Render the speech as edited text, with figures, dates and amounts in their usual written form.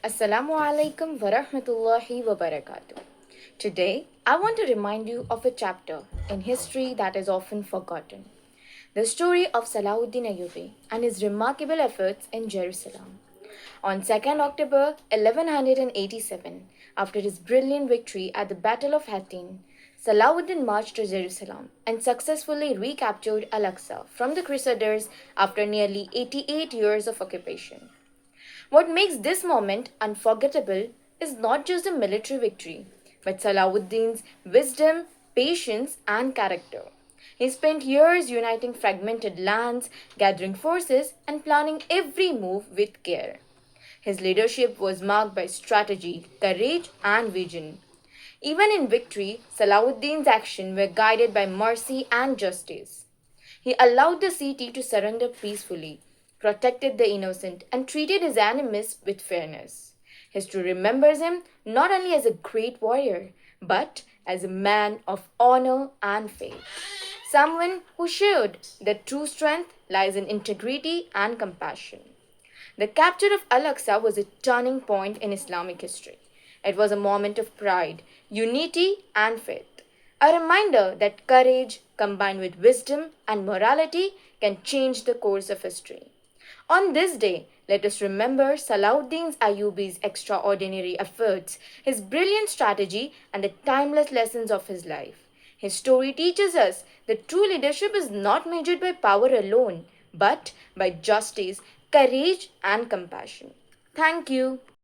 Assalamu alaikum wa rahmatullahi wa barakatuh. Today, I want to remind you of a chapter in history that is often forgotten. The story of Salahuddin Ayyubi and his remarkable efforts in Jerusalem. On 2nd October 1187, after his brilliant victory at the Battle of Hattin, Salahuddin marched to Jerusalem and successfully recaptured Al-Aqsa from the Crusaders after nearly 88 years of occupation. What makes this moment unforgettable is not just the military victory, but Salahuddin's wisdom, patience, and character. He spent years uniting fragmented lands, gathering forces, and planning every move with care. His leadership was marked by strategy, courage, and vision. Even in victory, Salahuddin's actions were guided by mercy and justice. He allowed the city to surrender peacefully, protected the innocent, and treated his enemies with fairness. History remembers him not only as a great warrior, but as a man of honor and faith. Someone who showed that true strength lies in integrity and compassion. The capture of Al Aqsa was a turning point in Islamic history. It was a moment of pride, unity, and faith. A reminder that courage, combined with wisdom and morality, can change the course of history. On this day, let us remember Salahuddin Ayyubi's extraordinary efforts, his brilliant strategy, and the timeless lessons of his life. His story teaches us that true leadership is not measured by power alone, but by justice, courage, and compassion. Thank you.